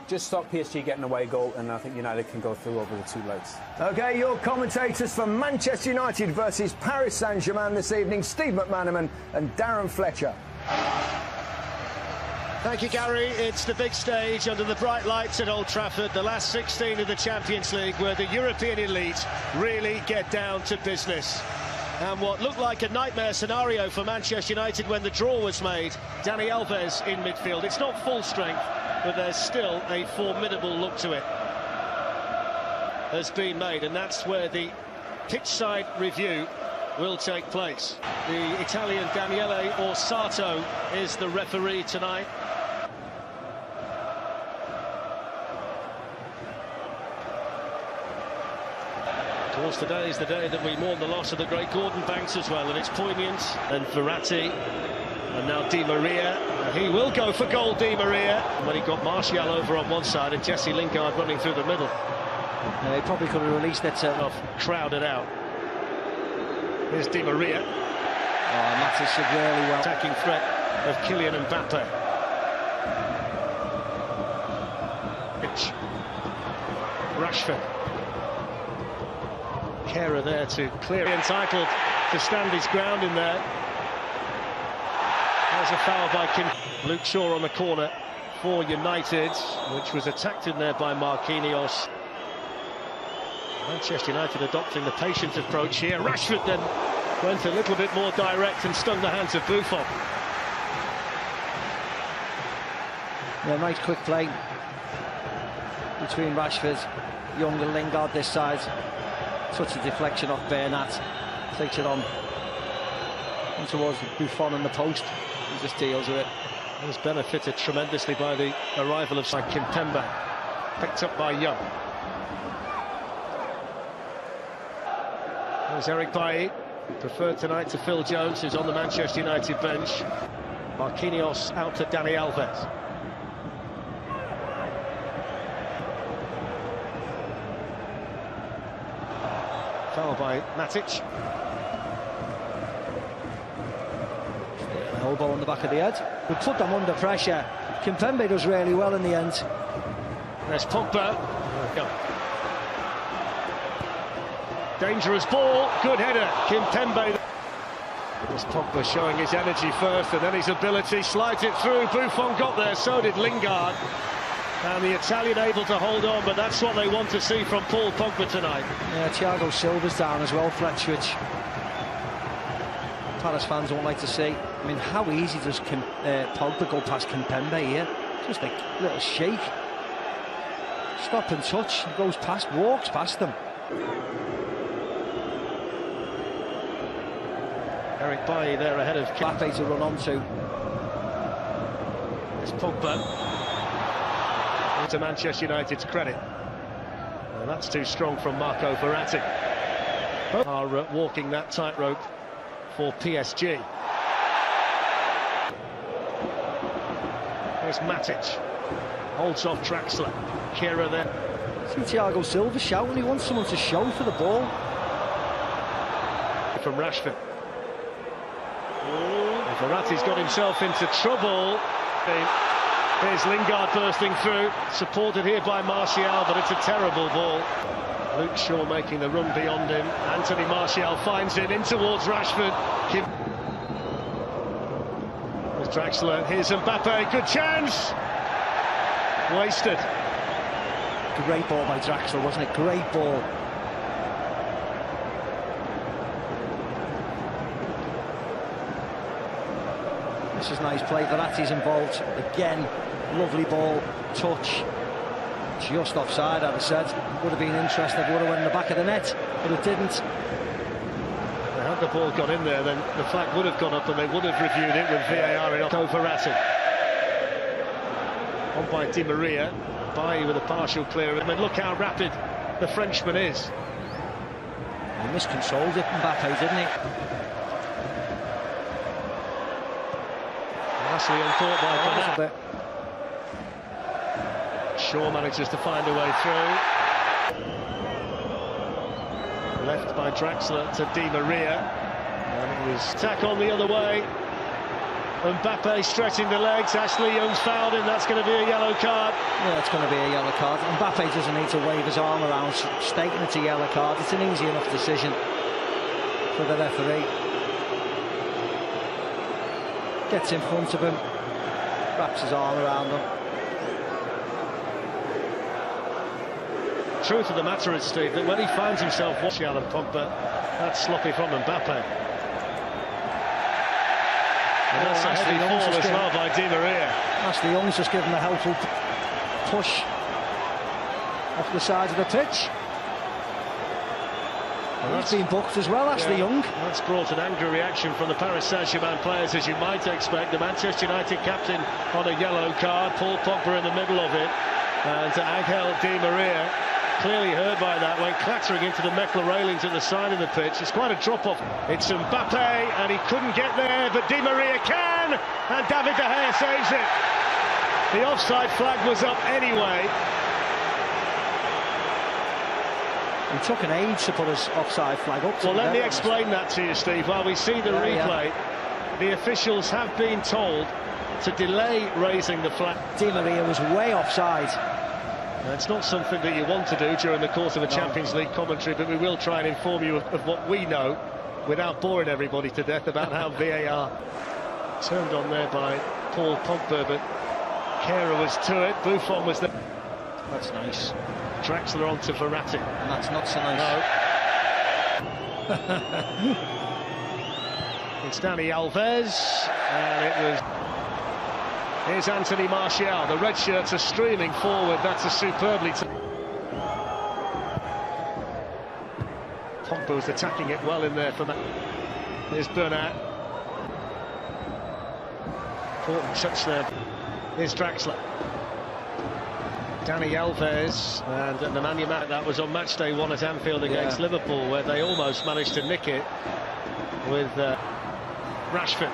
just stop PSG getting away goal, and I think United can go through over the 2 legs. OK, your commentators for Manchester United versus Paris Saint-Germain this evening, Steve McManaman and Darren Fletcher. Thank you, Gary. It's the big stage under the bright lights at Old Trafford, the last 16 of the Champions League, where the European elite really get down to business. And what looked like a nightmare scenario for Manchester United when the draw was made, Dani Alves in midfield. It's not full strength, but there's still a formidable look to it. Has been made, and that's where the pitch-side review will take place. The Italian Daniele Orsato is the referee tonight. Of course, today is the day that we mourn the loss of the great Gordon Banks as well, and it's poignant. And Verratti, and now Di Maria. He will go for goal, Di Maria. When he got Martial over on one side and Jesse Lingard running through the middle. He probably could have released it. Crowded out. Here's Di Maria. Oh, Matic did really well. Attacking threat of Kylian Mbappe. Rashford. Kehrer there to clear. Entitled to stand his ground in there. There's a foul by Luke Shaw on the corner for United, which was attacked in there by Marquinhos. Manchester United adopting the patient approach here. Rashford then went a little bit more direct and stung the hands of Buffon. Yeah, nice quick play between Rashford, Young and Lingard this side. Such a deflection off Bernat. Takes it on towards Buffon and the post. He just deals with it. He's benefited tremendously by the arrival of Kimpembe. Picked up by Young. There's Eric Bailly, preferred tonight to Phil Jones, who's on the Manchester United bench. Marquinhos out to Dani Alves. Foul by Matic. Elbow on the back of the head. We put them under pressure. Kimpembe does really well in the end. There's Pogba. Go. Dangerous ball, good header, Kimpembe. There's Pogba showing his energy first and then his ability, slides it through. Buffon got there, so did Lingard. And the Italian able to hold on, but that's what they want to see from Paul Pogba tonight. Yeah, Thiago Silva's down as well, Fletcher, which Paris fans won't like to see. I mean, how easy does Pogba go past Kimpembe here? Just a little shake. Stop and touch, he goes past, walks past them. Eric Bailly there ahead of Mbappe to run onto. It's Pogba. To Manchester United's credit. Well, that's too strong from Marco Verratti. Are walking that tightrope for PSG. There's Matic. Holds off Draxler. Kehrer there. See Thiago Silva shouting, he wants someone to show for the ball. From Rashford. Verratti's got himself into trouble. Here's Lingard bursting through, supported here by Martial, but it's a terrible ball. Luke Shaw making the run beyond him. Anthony Martial finds it in towards Rashford. There's Draxler, here's Mbappe, good chance! Wasted. Great ball by Draxler, wasn't it? Great ball. This is nice play. Verratti's involved again. Lovely ball, touch. Just offside, I'd have said. Would have been interesting if it would have went in the back of the net, but it didn't. Had the ball got in there, then the flag would have gone up and they would have reviewed it with VAR in Verratti. On by Di Maria. Bailly with a partial clear. I mean, look how rapid the Frenchman is. He miscontrolled it, Mbappe, didn't he? Nicely uncaught by Bernat. Shaw manages to find a way through. Left by Draxler to Di Maria. And it was attack on the other way. Mbappe stretching the legs. Ashley Young's fouled him. That's going to be a yellow card. Yeah, it's going to be a yellow card. Mbappe doesn't need to wave his arm around stating it's a yellow card. It's an easy enough decision for the referee. Gets in front of him, wraps his arm around him. Truth of the matter is, Steve, that when he finds himself watching Alan Pogba, that's sloppy from Mbappe. And that's a heavy fall as well by Di Maria. Ashley Young's just given a helpful push off the side of the pitch. And he's been booked as well, Ashley Young. That's brought an angry reaction from the Paris Saint-Germain players, as you might expect. The Manchester United captain on a yellow card, Paul Pogba in the middle of it, and Angel Di Maria, clearly hurt by that, went clattering into the metal railings at the side of the pitch. It's quite a drop-off. It's Mbappe, and he couldn't get there, but Di Maria can, and David De Gea saves it. The offside flag was up anyway. It took an age to put his offside flag up. Well, let me explain that to you, Steve. While we see the replay, the officials have been told to delay raising the flag. Di Maria was way offside. It's not something that you want to do during the course of a Champions League commentary, but we will try and inform you of what we know without boring everybody to death about how VAR turned on there by Paul Pogba, but Kehrer was to it, Buffon was there. That's nice. Draxler on to Verratti. And that's not so nice. No. It's Dani Alves, and it was... Here's Anthony Martial. The red shirts are streaming forward. That's a superbly... Pogba was attacking it well in there for that. Here's Bernat. Important touch there. Here's Draxler. Dani Alves, and the man you met, that was on match day 1 at Anfield against Liverpool, where they almost managed to nick it with Rashford.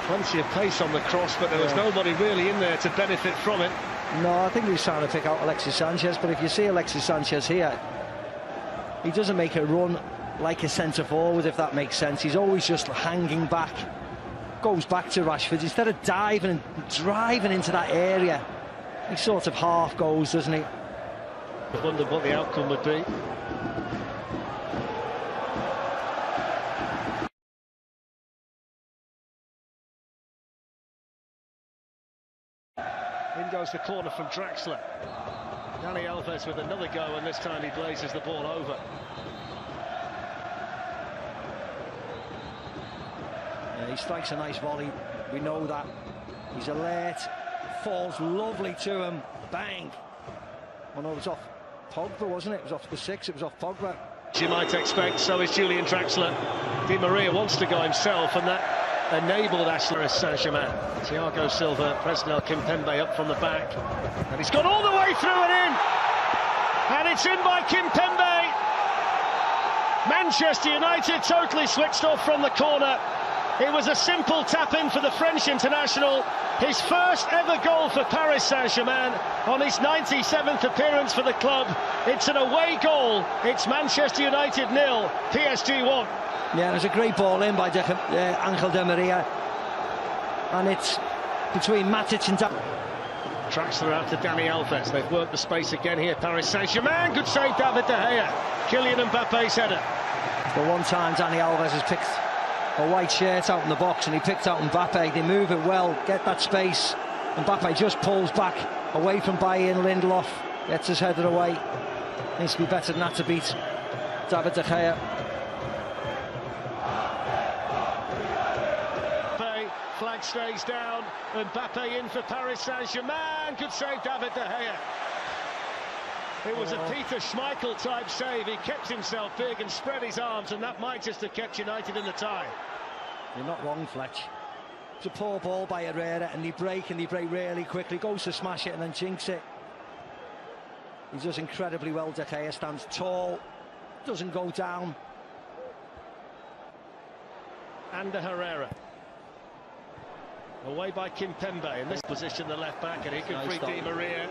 Plenty of pace on the cross, but there was nobody really in there to benefit from it. No, I think he was trying to pick out Alexis Sanchez, but if you see Alexis Sanchez here, he doesn't make a run like a centre-forward, if that makes sense. He's always just hanging back. Goes back to Rashford. Instead of diving and driving into that area, he sort of half goes, doesn't he? I wondered what the outcome would be. In goes the corner from Draxler. Dani Alves with another go, and this time he blazes the ball over. He strikes a nice volley, we know that. He's alert, falls lovely to him, bang. Oh no, it was off Pogba, wasn't it? It was off the 6, it was off Pogba. As you might expect, so is Julian Draxler. Di Maria wants to go himself, and that enabled Paris Saint-Germain. Thiago Silva, Presnel Kimpembe up from the back, and he's gone all the way through and in, and it's in by Kimpembe. Manchester United totally switched off from the corner. It was a simple tap-in for the French international. His first ever goal for Paris Saint-Germain on his 97th appearance for the club. It's an away goal. It's Manchester United 0, PSG 1. Yeah, it was a great ball in by Angel Di Maria. And it's between Matic and... Draxler out to Dani Alves. They've worked the space again here, Paris Saint-Germain. Good save, David De Gea. Kylian Mbappe's header. For one time, Dani Alves has picked a white shirt out in the box, and he picked out Mbappe. They move it well, get that space. Mbappe just pulls back away from Bayern. Lindelof gets his header away. Needs to be better than that to beat David De Gea. Flag stays down. Mbappe in for Paris Saint-Germain. Good save, David De Gea. It was a Peter Schmeichel type save. He kept himself big and spread his arms, and that might just have kept United in the tie. You're not wrong, Fletch. It's a poor ball by Herrera, and they break really quickly. Goes to smash it and then jinx it. He does incredibly well. De Gea stands tall, doesn't go down. And Herrera. Away by Kimpembe. In this position, the left back, and he can free Di Maria.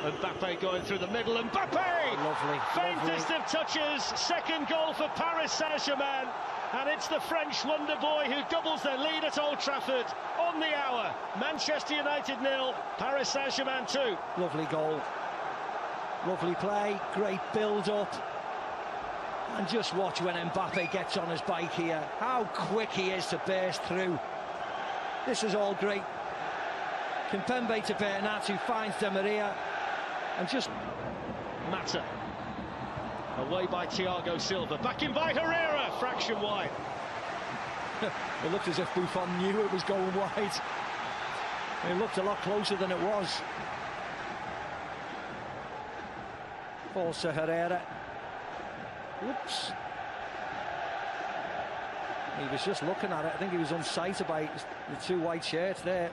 Mbappe going through the middle. Mbappe! Lovely. Faintest of touches. Second goal for Paris Saint-Germain. And it's the French wonder boy who doubles their lead at Old Trafford on the hour. Manchester United 0, Paris Saint-Germain 2. Lovely goal. Lovely play, great build-up. And just watch when Mbappe gets on his bike here. How quick he is to burst through. This is all great. Kimpembe to Bernat, who finds Di Maria. And just... Mata. Away by Thiago Silva. Back in by Herrera. Fraction wide. It looked as if Buffon knew it was going wide. It looked a lot closer than it was. Falls to Herrera. Whoops. He was just looking at it. I think he was unsighted by the two white shirts there.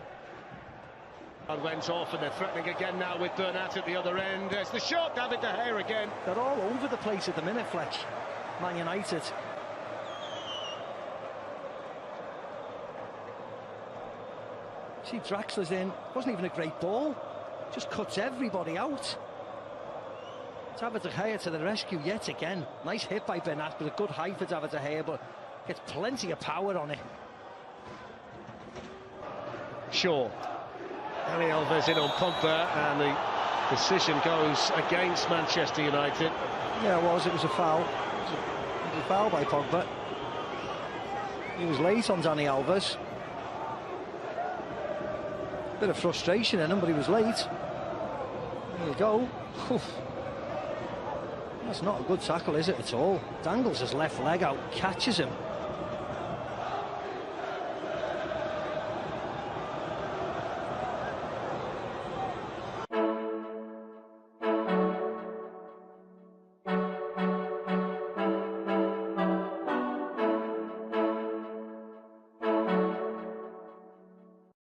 And went off, and they're threatening again now with Bernat at the other end. There's the shot, David De Gea again. They're all over the place at the minute, Fletch. Man United. See, Draxler's in. Wasn't even a great ball. Just cuts everybody out. David De Gea to the rescue yet again. Nice hit by Bernat, but a good height for David De Gea, but gets plenty of power on it. Sure. Dani Alves in on Pogba, and the decision goes against Manchester United. Yeah, it was a foul. It was a foul by Pogba. He was late on Dani Alves. Bit of frustration in him, but he was late. There you go. Oof. That's not a good tackle, is it, at all? Dangles his left leg out, catches him.